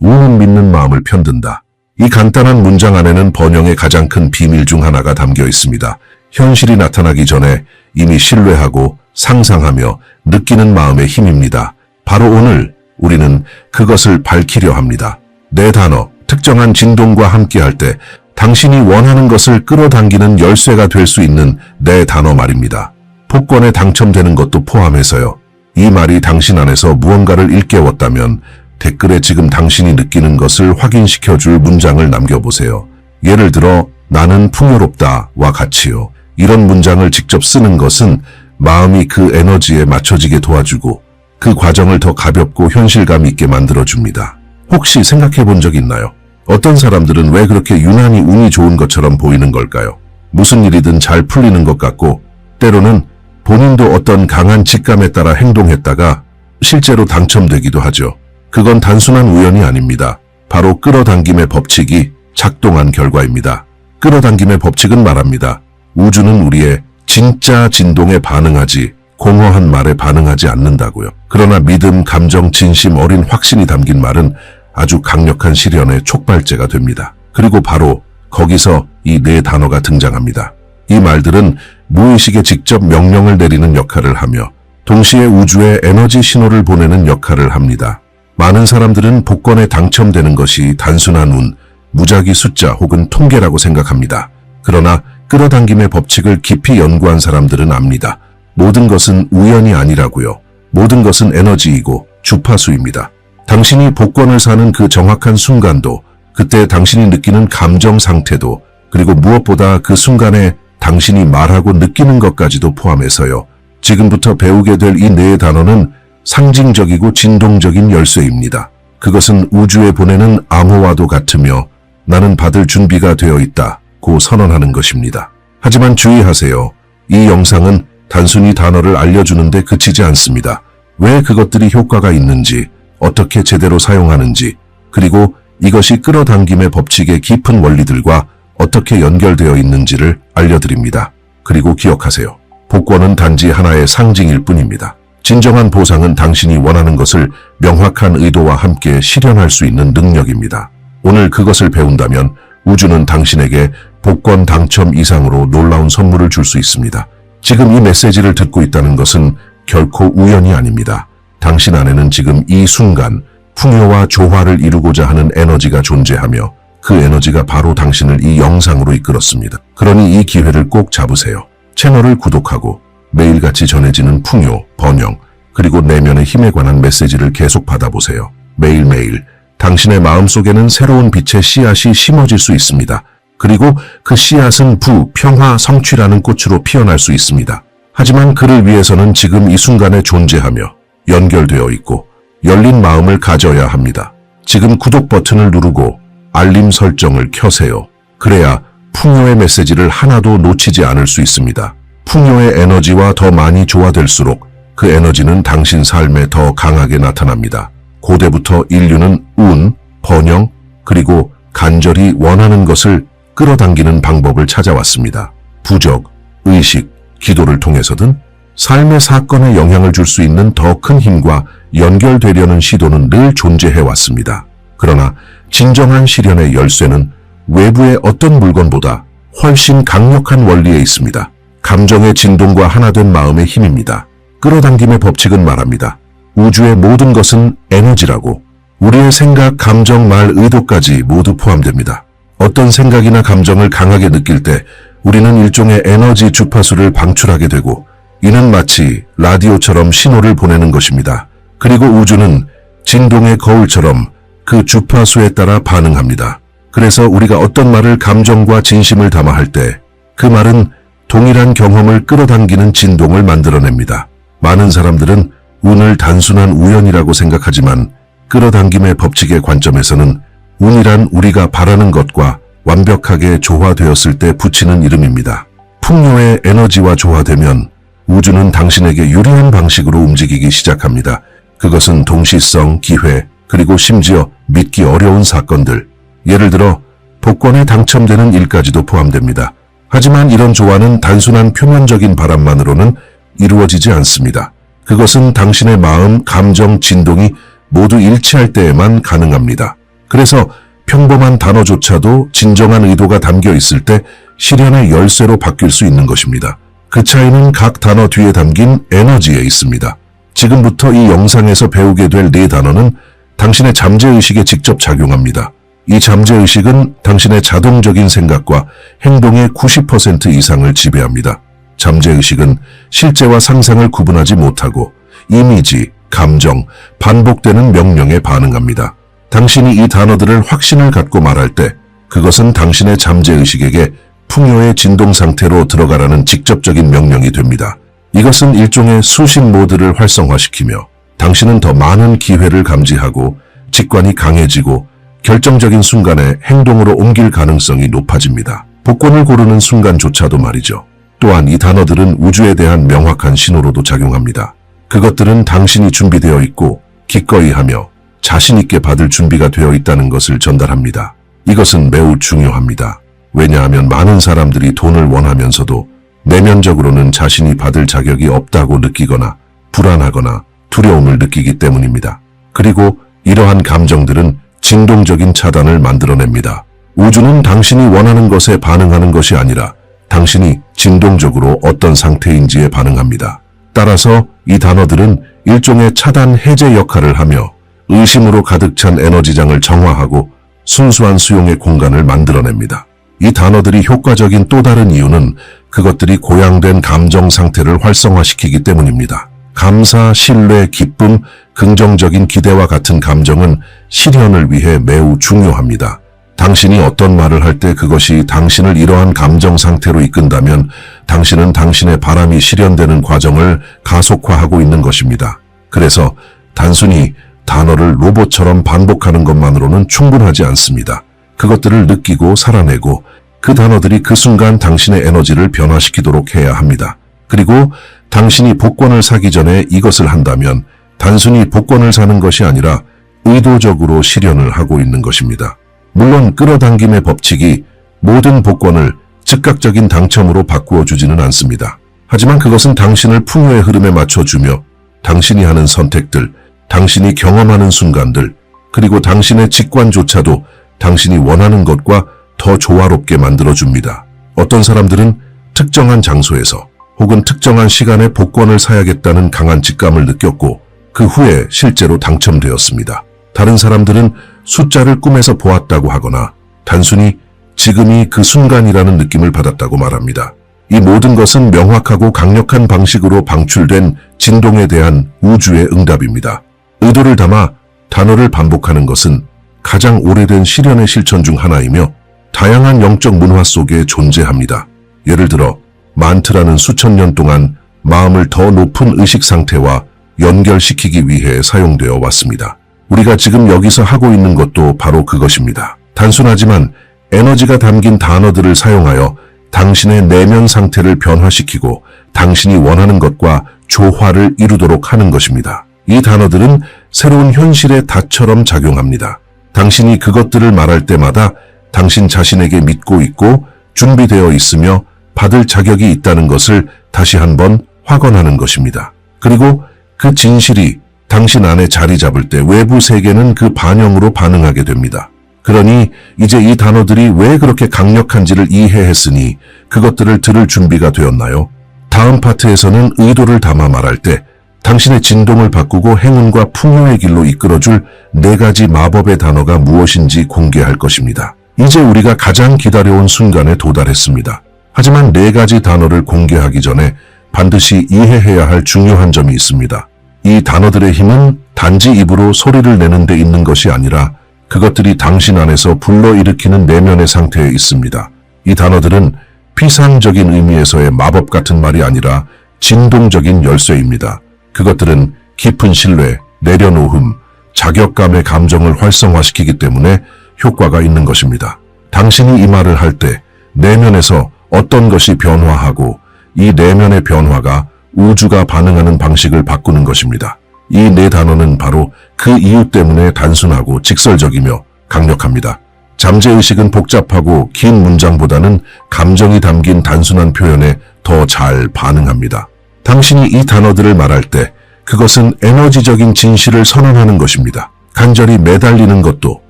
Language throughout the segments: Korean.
운은 믿는 마음을 편든다. 이 간단한 문장 안에는 번영의 가장 큰 비밀 중 하나가 담겨 있습니다. 현실이 나타나기 전에 이미 신뢰하고 상상하며 느끼는 마음의 힘입니다. 바로 오늘 우리는 그것을 밝히려 합니다. 내 단어, 특정한 진동과 함께할 때 당신이 원하는 것을 끌어당기는 열쇠가 될 수 있는 내 단어 말입니다. 복권에 당첨되는 것도 포함해서요. 이 말이 당신 안에서 무언가를 일깨웠다면 댓글에 지금 당신이 느끼는 것을 확인시켜줄 문장을 남겨보세요. 예를 들어 나는 풍요롭다와 같이요. 이런 문장을 직접 쓰는 것은 마음이 그 에너지에 맞춰지게 도와주고 그 과정을 더 가볍고 현실감 있게 만들어줍니다. 혹시 생각해 본 적 있나요? 어떤 사람들은 왜 그렇게 유난히 운이 좋은 것처럼 보이는 걸까요? 무슨 일이든 잘 풀리는 것 같고 때로는 본인도 어떤 강한 직감에 따라 행동했다가 실제로 당첨되기도 하죠. 그건 단순한 우연이 아닙니다. 바로 끌어당김의 법칙이 작동한 결과입니다. 끌어당김의 법칙은 말합니다. 우주는 우리의 진짜 진동에 반응하지 공허한 말에 반응하지 않는다고요. 그러나 믿음, 감정, 진심, 어린 확신이 담긴 말은 아주 강력한 시련의 촉발제가 됩니다. 그리고 바로 거기서 이 네 단어가 등장합니다. 이 말들은 무의식에 직접 명령을 내리는 역할을 하며 동시에 우주에 에너지 신호를 보내는 역할을 합니다. 많은 사람들은 복권에 당첨되는 것이 단순한 운, 무작위 숫자 혹은 통계라고 생각합니다. 그러나 끌어당김의 법칙을 깊이 연구한 사람들은 압니다. 모든 것은 우연이 아니라고요. 모든 것은 에너지이고 주파수입니다. 당신이 복권을 사는 그 정확한 순간도, 그때 당신이 느끼는 감정 상태도, 그리고 무엇보다 그 순간에 당신이 말하고 느끼는 것까지도 포함해서요. 지금부터 배우게 될 이 네 단어는 상징적이고 진동적인 열쇠입니다. 그것은 우주에 보내는 암호와도 같으며 나는 받을 준비가 되어 있다고 선언하는 것입니다. 하지만 주의하세요. 이 영상은 단순히 단어를 알려주는데 그치지 않습니다. 왜 그것들이 효과가 있는지, 어떻게 제대로 사용하는지, 그리고 이것이 끌어당김의 법칙의 깊은 원리들과 어떻게 연결되어 있는지를 알려드립니다. 그리고 기억하세요. 복권은 단지 하나의 상징일 뿐입니다. 진정한 보상은 당신이 원하는 것을 명확한 의도와 함께 실현할 수 있는 능력입니다. 오늘 그것을 배운다면 우주는 당신에게 복권 당첨 이상으로 놀라운 선물을 줄 수 있습니다. 지금 이 메시지를 듣고 있다는 것은 결코 우연이 아닙니다. 당신 안에는 지금 이 순간 풍요와 조화를 이루고자 하는 에너지가 존재하며 그 에너지가 바로 당신을 이 영상으로 이끌었습니다. 그러니 이 기회를 꼭 잡으세요. 채널을 구독하고 매일같이 전해지는 풍요, 번영, 그리고 내면의 힘에 관한 메시지를 계속 받아보세요. 매일매일 당신의 마음속에는 새로운 빛의 씨앗이 심어질 수 있습니다. 그리고 그 씨앗은 부, 평화, 성취라는 꽃으로 피어날 수 있습니다. 하지만 그를 위해서는 지금 이 순간에 존재하며 연결되어 있고 열린 마음을 가져야 합니다. 지금 구독 버튼을 누르고 알림 설정을 켜세요. 그래야 풍요의 메시지를 하나도 놓치지 않을 수 있습니다. 풍요의 에너지와 더 많이 조화될수록 그 에너지는 당신 삶에 더 강하게 나타납니다. 고대부터 인류는 운, 번영, 그리고 간절히 원하는 것을 끌어당기는 방법을 찾아왔습니다. 부적, 의식, 기도를 통해서든 삶의 사건에 영향을 줄 수 있는 더 큰 힘과 연결되려는 시도는 늘 존재해왔습니다. 그러나 진정한 실현의 열쇠는 외부의 어떤 물건보다 훨씬 강력한 원리에 있습니다. 감정의 진동과 하나된 마음의 힘입니다. 끌어당김의 법칙은 말합니다. 우주의 모든 것은 에너지라고. 우리의 생각, 감정, 말, 의도까지 모두 포함됩니다. 어떤 생각이나 감정을 강하게 느낄 때 우리는 일종의 에너지 주파수를 방출하게 되고 이는 마치 라디오처럼 신호를 보내는 것입니다. 그리고 우주는 진동의 거울처럼 그 주파수에 따라 반응합니다. 그래서 우리가 어떤 말을 감정과 진심을 담아 할 때 그 말은 동일한 경험을 끌어당기는 진동을 만들어냅니다. 많은 사람들은 운을 단순한 우연이라고 생각하지만 끌어당김의 법칙의 관점에서는 운이란 우리가 바라는 것과 완벽하게 조화되었을 때 붙이는 이름입니다. 풍요의 에너지와 조화되면 우주는 당신에게 유리한 방식으로 움직이기 시작합니다. 그것은 동시성, 기회, 그리고 심지어 믿기 어려운 사건들, 예를 들어 복권에 당첨되는 일까지도 포함됩니다. 하지만 이런 조화는 단순한 표면적인 바람만으로는 이루어지지 않습니다. 그것은 당신의 마음, 감정, 진동이 모두 일치할 때에만 가능합니다. 그래서 평범한 단어조차도 진정한 의도가 담겨 있을 때 실현의 열쇠로 바뀔 수 있는 것입니다. 그 차이는 각 단어 뒤에 담긴 에너지에 있습니다. 지금부터 이 영상에서 배우게 될 네 단어는 당신의 잠재의식에 직접 작용합니다. 이 잠재의식은 당신의 자동적인 생각과 행동의 90% 이상을 지배합니다. 잠재의식은 실제와 상상을 구분하지 못하고 이미지, 감정, 반복되는 명령에 반응합니다. 당신이 이 단어들을 확신을 갖고 말할 때 그것은 당신의 잠재의식에게 풍요의 진동 상태로 들어가라는 직접적인 명령이 됩니다. 이것은 일종의 수신 모드를 활성화시키며 당신은 더 많은 기회를 감지하고 직관이 강해지고 결정적인 순간에 행동으로 옮길 가능성이 높아집니다. 복권을 고르는 순간조차도 말이죠. 또한 이 단어들은 우주에 대한 명확한 신호로도 작용합니다. 그것들은 당신이 준비되어 있고 기꺼이 하며 자신 있게 받을 준비가 되어 있다는 것을 전달합니다. 이것은 매우 중요합니다. 왜냐하면 많은 사람들이 돈을 원하면서도 내면적으로는 자신이 받을 자격이 없다고 느끼거나 불안하거나 두려움을 느끼기 때문입니다. 그리고 이러한 감정들은 진동적인 차단을 만들어냅니다. 우주는 당신이 원하는 것에 반응하는 것이 아니라 당신이 진동적으로 어떤 상태인지에 반응합니다. 따라서 이 단어들은 일종의 차단 해제 역할을 하며 의심으로 가득 찬 에너지장을 정화하고 순수한 수용의 공간을 만들어냅니다. 이 단어들이 효과적인 또 다른 이유는 그것들이 고양된 감정 상태를 활성화시키기 때문입니다. 감사, 신뢰, 기쁨, 긍정적인 기대와 같은 감정은 실현을 위해 매우 중요합니다. 당신이 어떤 말을 할 때 그것이 당신을 이러한 감정 상태로 이끈다면 당신은 당신의 바람이 실현되는 과정을 가속화하고 있는 것입니다. 그래서 단순히 단어를 로봇처럼 반복하는 것만으로는 충분하지 않습니다. 그것들을 느끼고 살아내고 그 단어들이 그 순간 당신의 에너지를 변화시키도록 해야 합니다. 그리고 당신이 복권을 사기 전에 이것을 한다면 단순히 복권을 사는 것이 아니라 의도적으로 실현을 하고 있는 것입니다. 물론 끌어당김의 법칙이 모든 복권을 즉각적인 당첨으로 바꾸어 주지는 않습니다. 하지만 그것은 당신을 풍요의 흐름에 맞춰주며 당신이 하는 선택들, 당신이 경험하는 순간들, 그리고 당신의 직관조차도 당신이 원하는 것과 더 조화롭게 만들어줍니다. 어떤 사람들은 특정한 장소에서 혹은 특정한 시간에 복권을 사야겠다는 강한 직감을 느꼈고 그 후에 실제로 당첨되었습니다. 다른 사람들은 숫자를 꿈에서 보았다고 하거나 단순히 지금이 그 순간이라는 느낌을 받았다고 말합니다. 이 모든 것은 명확하고 강력한 방식으로 방출된 진동에 대한 우주의 응답입니다. 의도를 담아 단어를 반복하는 것은 가장 오래된 실현의 실천 중 하나이며 다양한 영적 문화 속에 존재합니다. 예를 들어 만트라는 수천 년 동안 마음을 더 높은 의식 상태와 연결시키기 위해 사용되어 왔습니다. 우리가 지금 여기서 하고 있는 것도 바로 그것입니다. 단순하지만 에너지가 담긴 단어들을 사용하여 당신의 내면 상태를 변화시키고 당신이 원하는 것과 조화를 이루도록 하는 것입니다. 이 단어들은 새로운 현실의 닷처럼 작용합니다. 당신이 그것들을 말할 때마다 당신 자신에게 믿고 있고 준비되어 있으며 받을 자격이 있다는 것을 다시 한번 확언하는 것입니다. 그리고 그 진실이 당신 안에 자리 잡을 때 외부 세계는 그 반영으로 반응하게 됩니다. 그러니 이제 이 단어들이 왜 그렇게 강력한지를 이해했으니 그것들을 들을 준비가 되었나요? 다음 파트에서는 의도를 담아 말할 때 당신의 진동을 바꾸고 행운과 풍요의 길로 이끌어줄 4가지 마법의 단어가 무엇인지 공개할 것입니다. 이제 우리가 가장 기다려온 순간에 도달했습니다. 하지만 4가지 단어를 공개하기 전에 반드시 이해해야 할 중요한 점이 있습니다. 이 단어들의 힘은 단지 입으로 소리를 내는 데 있는 것이 아니라 그것들이 당신 안에서 불러일으키는 내면의 상태에 있습니다. 이 단어들은 피상적인 의미에서의 마법 같은 말이 아니라 진동적인 열쇠입니다. 그것들은 깊은 신뢰, 내려놓음, 자격감의 감정을 활성화시키기 때문에 효과가 있는 것입니다. 당신이 이 말을 할 때 내면에서 어떤 것이 변화하고 이 내면의 변화가 우주가 반응하는 방식을 바꾸는 것입니다. 이 4단어는 바로 그 이유 때문에 단순하고 직설적이며 강력합니다. 잠재의식은 복잡하고 긴 문장보다는 감정이 담긴 단순한 표현에 더 잘 반응합니다. 당신이 이 단어들을 말할 때 그것은 에너지적인 진실을 선언하는 것입니다. 간절히 매달리는 것도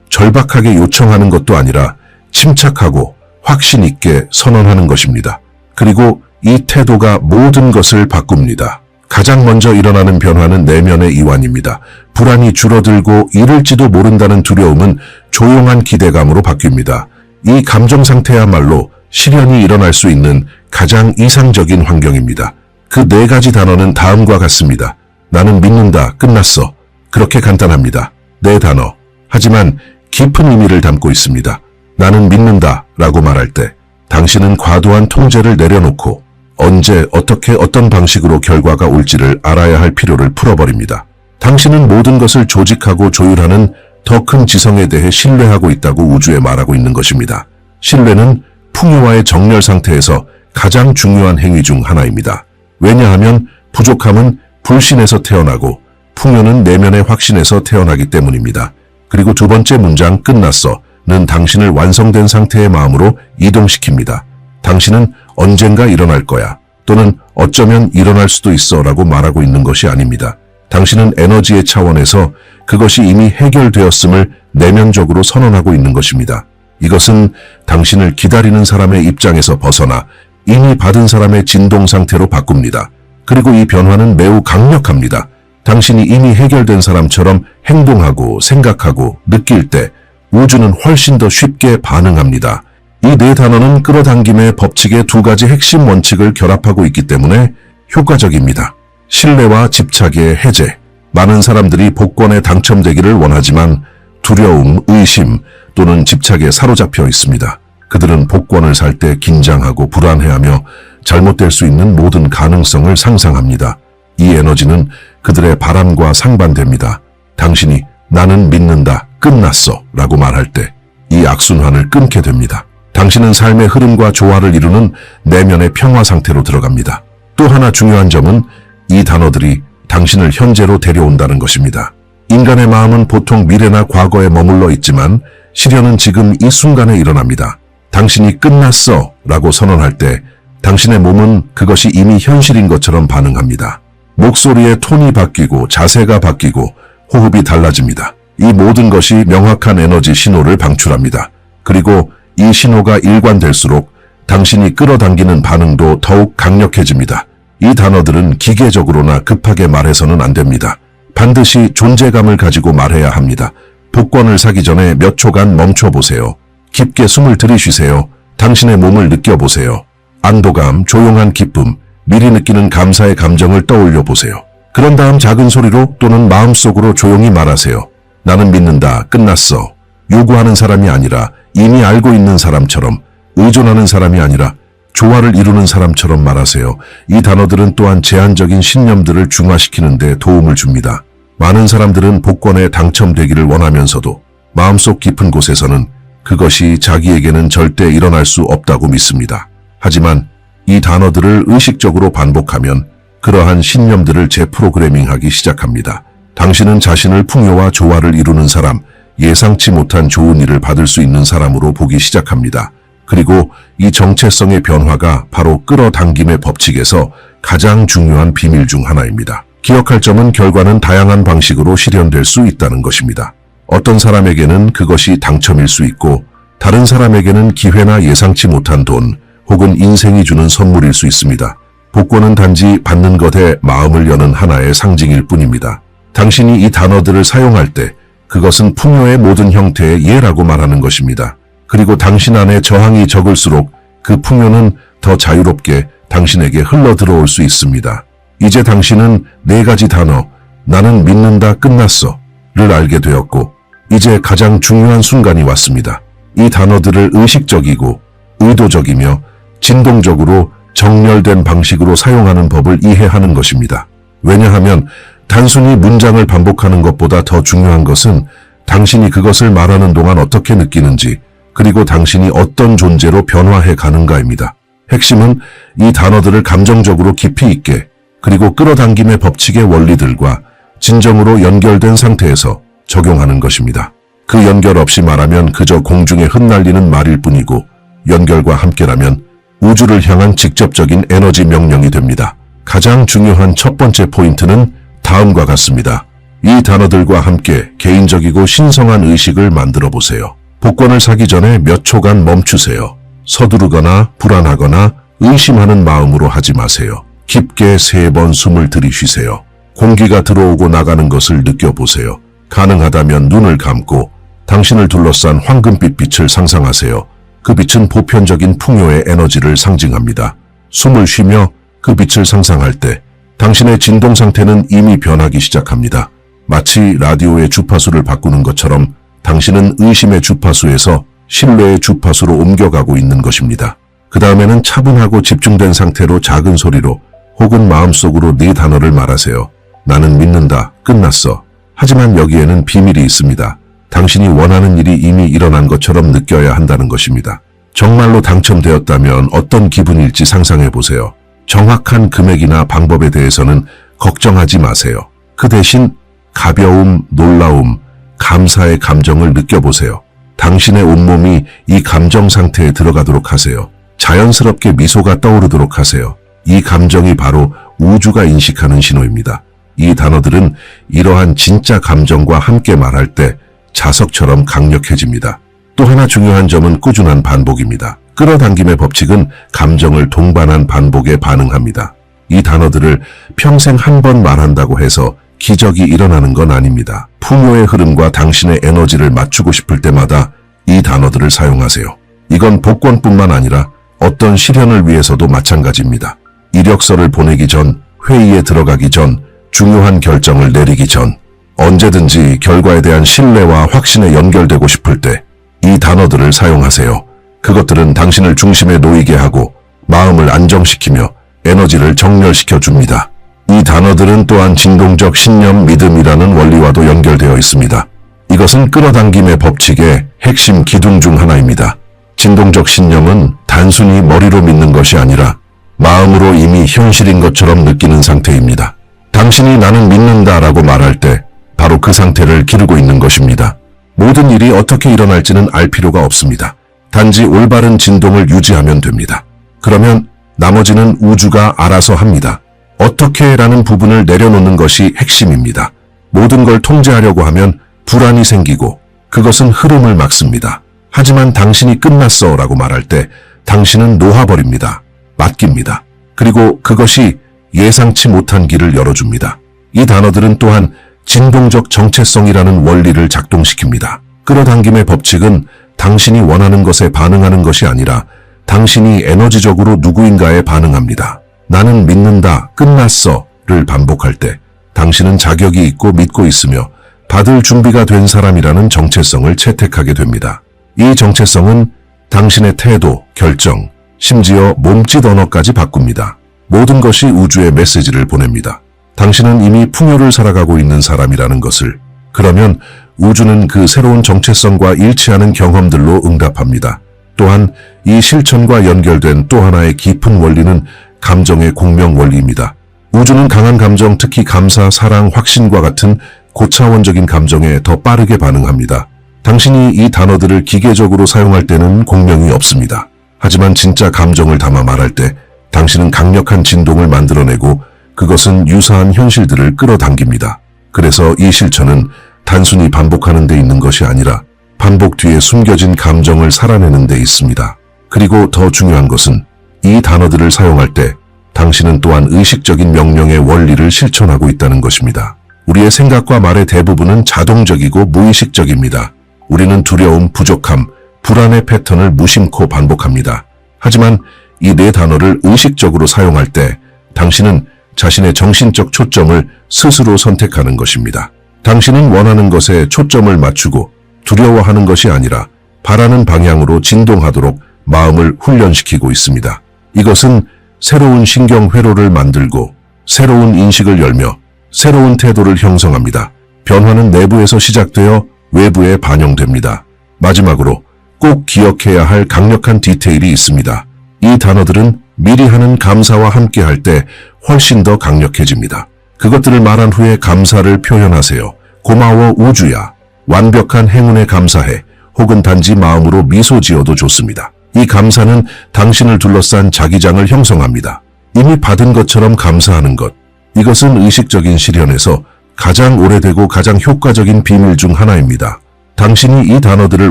절박하게 요청하는 것도 아니라 침착하고 확신 있게 선언하는 것입니다. 그리고 이 태도가 모든 것을 바꿉니다. 가장 먼저 일어나는 변화는 내면의 이완입니다. 불안이 줄어들고 잃을지도 모른다는 두려움은 조용한 기대감으로 바뀝니다. 이 감정 상태야말로 실현이 일어날 수 있는 가장 이상적인 환경입니다. 그 네 가지 단어는 다음과 같습니다. 나는 믿는다. 끝났어. 그렇게 간단합니다. 네 단어. 하지만 깊은 의미를 담고 있습니다. 나는 믿는다 라고 말할 때 당신은 과도한 통제를 내려놓고 언제 어떻게 어떤 방식으로 결과가 올지를 알아야 할 필요를 풀어버립니다. 당신은 모든 것을 조직하고 조율하는 더 큰 지성에 대해 신뢰하고 있다고 우주에 말하고 있는 것입니다. 신뢰는 풍요와의 정렬 상태에서 가장 중요한 행위 중 하나입니다. 왜냐하면 부족함은 불신에서 태어나고 풍요는 내면의 확신에서 태어나기 때문입니다. 그리고 두 번째 문장 끝났어는 당신을 완성된 상태의 마음으로 이동시킵니다. 당신은 언젠가 일어날 거야 또는 어쩌면 일어날 수도 있어 라고 말하고 있는 것이 아닙니다. 당신은 에너지의 차원에서 그것이 이미 해결되었음을 내면적으로 선언하고 있는 것입니다. 이것은 당신을 기다리는 사람의 입장에서 벗어나 이미 받은 사람의 진동 상태로 바꿉니다. 그리고 이 변화는 매우 강력합니다. 당신이 이미 해결된 사람처럼 행동하고 생각하고 느낄 때 우주는 훨씬 더 쉽게 반응합니다. 이 네 단어는 끌어당김의 법칙의 두 가지 핵심 원칙을 결합하고 있기 때문에 효과적입니다. 신뢰와 집착의 해제. 많은 사람들이 복권에 당첨되기를 원하지만 두려움, 의심 또는 집착에 사로잡혀 있습니다. 그들은 복권을 살 때 긴장하고 불안해하며 잘못될 수 있는 모든 가능성을 상상합니다. 이 에너지는 그들의 바람과 상반됩니다. 당신이 나는 믿는다, 끝났어 라고 말할 때 이 악순환을 끊게 됩니다. 당신은 삶의 흐름과 조화를 이루는 내면의 평화 상태로 들어갑니다. 또 하나 중요한 점은 이 단어들이 당신을 현재로 데려온다는 것입니다. 인간의 마음은 보통 미래나 과거에 머물러 있지만 실현은 지금 이 순간에 일어납니다. 당신이 끝났어 라고 선언할 때 당신의 몸은 그것이 이미 현실인 것처럼 반응합니다. 목소리의 톤이 바뀌고 자세가 바뀌고 호흡이 달라집니다. 이 모든 것이 명확한 에너지 신호를 방출합니다. 그리고 이 신호가 일관될수록 당신이 끌어당기는 반응도 더욱 강력해집니다. 이 단어들은 기계적으로나 급하게 말해서는 안 됩니다. 반드시 존재감을 가지고 말해야 합니다. 복권을 사기 전에 몇 초간 멈춰보세요. 깊게 숨을 들이쉬세요. 당신의 몸을 느껴보세요. 안도감, 조용한 기쁨, 미리 느끼는 감사의 감정을 떠올려 보세요. 그런 다음 작은 소리로 또는 마음속으로 조용히 말하세요. 나는 믿는다. 끝났어. 요구하는 사람이 아니라 이미 알고 있는 사람처럼, 의존하는 사람이 아니라 조화를 이루는 사람처럼 말하세요. 이 단어들은 또한 제한적인 신념들을 중화시키는 데 도움을 줍니다. 많은 사람들은 복권에 당첨되기를 원하면서도 마음속 깊은 곳에서는 그것이 자기에게는 절대 일어날 수 없다고 믿습니다. 하지만 이 단어들을 의식적으로 반복하면 그러한 신념들을 재프로그래밍하기 시작합니다. 당신은 자신을 풍요와 조화를 이루는 사람, 예상치 못한 좋은 일을 받을 수 있는 사람으로 보기 시작합니다. 그리고 이 정체성의 변화가 바로 끌어당김의 법칙에서 가장 중요한 비밀 중 하나입니다. 기억할 점은 결과는 다양한 방식으로 실현될 수 있다는 것입니다. 어떤 사람에게는 그것이 당첨일 수 있고 다른 사람에게는 기회나 예상치 못한 돈 혹은 인생이 주는 선물일 수 있습니다. 복권은 단지 받는 것에 마음을 여는 하나의 상징일 뿐입니다. 당신이 이 단어들을 사용할 때 그것은 풍요의 모든 형태의 예라고 말하는 것입니다. 그리고 당신 안에 저항이 적을수록 그 풍요는 더 자유롭게 당신에게 흘러들어올 수 있습니다. 이제 당신은 네 가지 단어, 나는 믿는다, 끝났어 를 알게 되었고 이제 가장 중요한 순간이 왔습니다. 이 단어들을 의식적이고 의도적이며 진동적으로 정렬된 방식으로 사용하는 법을 이해하는 것입니다. 왜냐하면 단순히 문장을 반복하는 것보다 더 중요한 것은 당신이 그것을 말하는 동안 어떻게 느끼는지 그리고 당신이 어떤 존재로 변화해 가는가입니다. 핵심은 이 단어들을 감정적으로 깊이 있게 그리고 끌어당김의 법칙의 원리들과 진정으로 연결된 상태에서 적용하는 것입니다. 그 연결 없이 말하면 그저 공중에 흩날리는 말일 뿐이고 연결과 함께라면 우주를 향한 직접적인 에너지 명령이 됩니다. 가장 중요한 첫 번째 포인트는 다음과 같습니다. 이 단어들과 함께 개인적이고 신성한 의식을 만들어 보세요. 복권을 사기 전에 몇 초간 멈추세요. 서두르거나 불안하거나 의심하는 마음으로 하지 마세요. 깊게 3번 숨을 들이쉬세요. 공기가 들어오고 나가는 것을 느껴보세요. 가능하다면 눈을 감고 당신을 둘러싼 황금빛 빛을 상상하세요. 그 빛은 보편적인 풍요의 에너지를 상징합니다. 숨을 쉬며 그 빛을 상상할 때 당신의 진동 상태는 이미 변하기 시작합니다. 마치 라디오의 주파수를 바꾸는 것처럼 당신은 의심의 주파수에서 신뢰의 주파수로 옮겨가고 있는 것입니다. 그 다음에는 차분하고 집중된 상태로 작은 소리로 혹은 마음속으로 4단어를 말하세요. 나는 믿는다. 끝났어. 하지만 여기에는 비밀이 있습니다. 당신이 원하는 일이 이미 일어난 것처럼 느껴야 한다는 것입니다. 정말로 당첨되었다면 어떤 기분일지 상상해 보세요. 정확한 금액이나 방법에 대해서는 걱정하지 마세요. 그 대신 가벼움, 놀라움, 감사의 감정을 느껴보세요. 당신의 온몸이 이 감정 상태에 들어가도록 하세요. 자연스럽게 미소가 떠오르도록 하세요. 이 감정이 바로 우주가 인식하는 신호입니다. 이 단어들은 이러한 진짜 감정과 함께 말할 때 자석처럼 강력해집니다. 또 하나 중요한 점은 꾸준한 반복입니다. 끌어당김의 법칙은 감정을 동반한 반복에 반응합니다. 이 단어들을 평생 한 번 말한다고 해서 기적이 일어나는 건 아닙니다. 풍요의 흐름과 당신의 에너지를 맞추고 싶을 때마다 이 단어들을 사용하세요. 이건 복권뿐만 아니라 어떤 실현을 위해서도 마찬가지입니다. 이력서를 보내기 전, 회의에 들어가기 전, 중요한 결정을 내리기 전, 언제든지 결과에 대한 신뢰와 확신에 연결되고 싶을 때 이 단어들을 사용하세요. 그것들은 당신을 중심에 놓이게 하고 마음을 안정시키며 에너지를 정렬시켜 줍니다. 이 단어들은 또한 진동적 신념, 믿음이라는 원리와도 연결되어 있습니다. 이것은 끌어당김의 법칙의 핵심 기둥 중 하나입니다. 진동적 신념은 단순히 머리로 믿는 것이 아니라 마음으로 이미 현실인 것처럼 느끼는 상태입니다. 당신이 나는 믿는다라고 말할 때 바로 그 상태를 기르고 있는 것입니다. 모든 일이 어떻게 일어날지는 알 필요가 없습니다. 단지 올바른 진동을 유지하면 됩니다. 그러면 나머지는 우주가 알아서 합니다. 어떻게라는 부분을 내려놓는 것이 핵심입니다. 모든 걸 통제하려고 하면 불안이 생기고 그것은 흐름을 막습니다. 하지만 당신이 끝났어 라고 말할 때 당신은 놓아버립니다. 맡깁니다. 그리고 그것이 예상치 못한 길을 열어줍니다. 이 단어들은 또한 진동적 정체성이라는 원리를 작동시킵니다. 끌어당김의 법칙은 당신이 원하는 것에 반응하는 것이 아니라 당신이 에너지적으로 누구인가에 반응합니다. 나는 믿는다, 끝났어를 반복할 때 당신은 자격이 있고 믿고 있으며 받을 준비가 된 사람이라는 정체성을 채택하게 됩니다. 이 정체성은 당신의 태도, 결정, 심지어 몸짓 언어까지 바꿉니다. 모든 것이 우주에 메시지를 보냅니다. 당신은 이미 풍요를 살아가고 있는 사람이라는 것을. 그러면 우주는 그 새로운 정체성과 일치하는 경험들로 응답합니다. 또한 이 실천과 연결된 또 하나의 깊은 원리는 감정의 공명 원리입니다. 우주는 강한 감정, 특히 감사, 사랑, 확신과 같은 고차원적인 감정에 더 빠르게 반응합니다. 당신이 이 단어들을 기계적으로 사용할 때는 공명이 없습니다. 하지만 진짜 감정을 담아 말할 때 당신은 강력한 진동을 만들어내고 그것은 유사한 현실들을 끌어당깁니다. 그래서 이 실천은 단순히 반복하는 데 있는 것이 아니라 반복 뒤에 숨겨진 감정을 살아내는 데 있습니다. 그리고 더 중요한 것은 이 단어들을 사용할 때 당신은 또한 의식적인 명령의 원리를 실천하고 있다는 것입니다. 우리의 생각과 말의 대부분은 자동적이고 무의식적입니다. 우리는 두려움, 부족함, 불안의 패턴을 무심코 반복합니다. 하지만 이 4단어를 의식적으로 사용할 때 당신은 자신의 정신적 초점을 스스로 선택하는 것입니다. 당신은 원하는 것에 초점을 맞추고 두려워하는 것이 아니라 바라는 방향으로 진동하도록 마음을 훈련시키고 있습니다. 이것은 새로운 신경 회로를 만들고 새로운 인식을 열며 새로운 태도를 형성합니다. 변화는 내부에서 시작되어 외부에 반영됩니다. 마지막으로 꼭 기억해야 할 강력한 디테일이 있습니다. 이 단어들은 미리 하는 감사와 함께 할 때 훨씬 더 강력해집니다. 그것들을 말한 후에 감사를 표현하세요. 고마워 우주야. 완벽한 행운에 감사해. 혹은 단지 마음으로 미소 지어도 좋습니다. 이 감사는 당신을 둘러싼 자기장을 형성합니다. 이미 받은 것처럼 감사하는 것. 이것은 의식적인 실현에서 가장 오래되고 가장 효과적인 비밀 중 하나입니다. 당신이 이 단어들을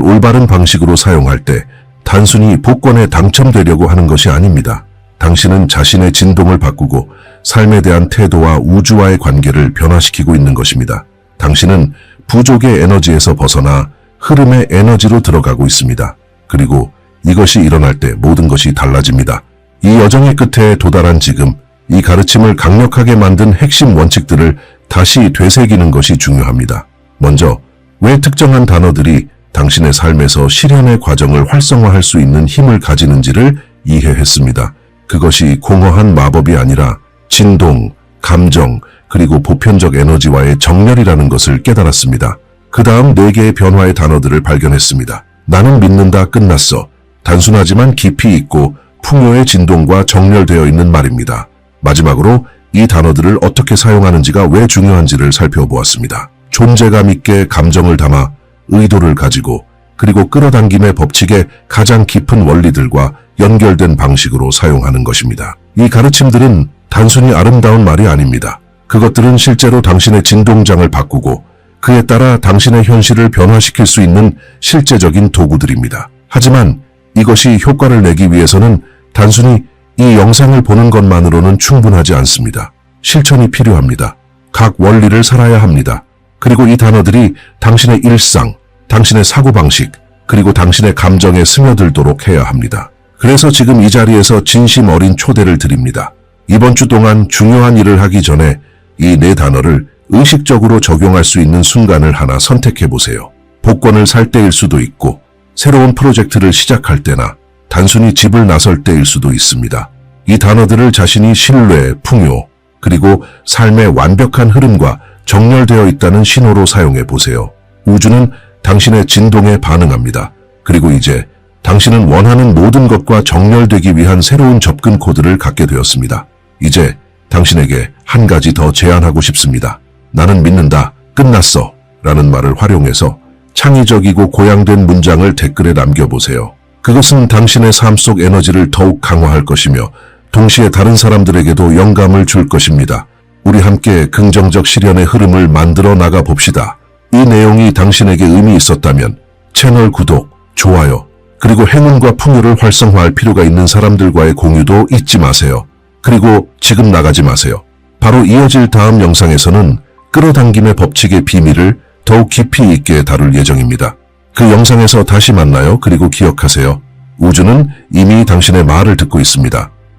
올바른 방식으로 사용할 때 단순히 복권에 당첨되려고 하는 것이 아닙니다. 당신은 자신의 진동을 바꾸고 삶에 대한 태도와 우주와의 관계를 변화시키고 있는 것입니다. 당신은 부족의 에너지에서 벗어나 흐름의 에너지로 들어가고 있습니다. 그리고 이것이 일어날 때 모든 것이 달라집니다. 이 여정의 끝에 도달한 지금 이 가르침을 강력하게 만든 핵심 원칙들을 다시 되새기는 것이 중요합니다. 먼저, 왜 특정한 단어들이 당신의 삶에서 실현의 과정을 활성화할 수 있는 힘을 가지는지를 이해했습니다. 그것이 공허한 마법이 아니라 진동, 감정, 그리고 보편적 에너지와의 정렬이라는 것을 깨달았습니다. 그 다음 4개의 변화의 단어들을 발견했습니다. 나는 믿는다 끝났어. 단순하지만 깊이 있고 풍요의 진동과 정렬되어 있는 말입니다. 마지막으로 이 단어들을 어떻게 사용하는지가 왜 중요한지를 살펴보았습니다. 존재감 있게 감정을 담아 의도를 가지고 그리고 끌어당김의 법칙의 가장 깊은 원리들과 연결된 방식으로 사용하는 것입니다. 이 가르침들은 단순히 아름다운 말이 아닙니다. 그것들은 실제로 당신의 진동장을 바꾸고 그에 따라 당신의 현실을 변화시킬 수 있는 실제적인 도구들입니다. 하지만 이것이 효과를 내기 위해서는 단순히 이 영상을 보는 것만으로는 충분하지 않습니다. 실천이 필요합니다. 각 원리를 살아야 합니다. 그리고 이 단어들이 당신의 일상, 당신의 사고방식, 그리고 당신의 감정에 스며들도록 해야 합니다. 그래서 지금 이 자리에서 진심 어린 초대를 드립니다. 이번 주 동안 중요한 일을 하기 전에 이 4단어를 의식적으로 적용할 수 있는 순간을 하나 선택해 보세요. 복권을 살 때일 수도 있고, 새로운 프로젝트를 시작할 때나 단순히 집을 나설 때일 수도 있습니다. 이 단어들을 자신이 신뢰, 풍요, 그리고 삶의 완벽한 흐름과 정렬되어 있다는 신호로 사용해 보세요. 우주는 당신의 진동에 반응합니다. 그리고 이제 당신은 원하는 모든 것과 정렬되기 위한 새로운 접근 코드를 갖게 되었습니다. 이제 당신에게 한 가지 더 제안하고 싶습니다. 나는 믿는다, 끝났어 라는 말을 활용해서 창의적이고 고양된 문장을 댓글에 남겨보세요. 그것은 당신의 삶 속 에너지를 더욱 강화할 것이며 동시에 다른 사람들에게도 영감을 줄 것입니다. 우리 함께 긍정적 실현의 흐름을 만들어 나가 봅시다. 이 내용이 당신에게 의미 있었다면 채널 구독, 좋아요, 그리고 행운과 풍요를 활성화할 필요가 있는 사람들과의 공유도 잊지 마세요. 그리고 지금 나가지 마세요. 바로 이어질 다음 영상에서는 끌어당김의 법칙의 비밀을 더욱 깊이 있게 다룰 예정입니다. 그 영상에서 다시 만나요. 그리고 기억하세요. 우주는 이미 당신의 말을 듣고 있습니다.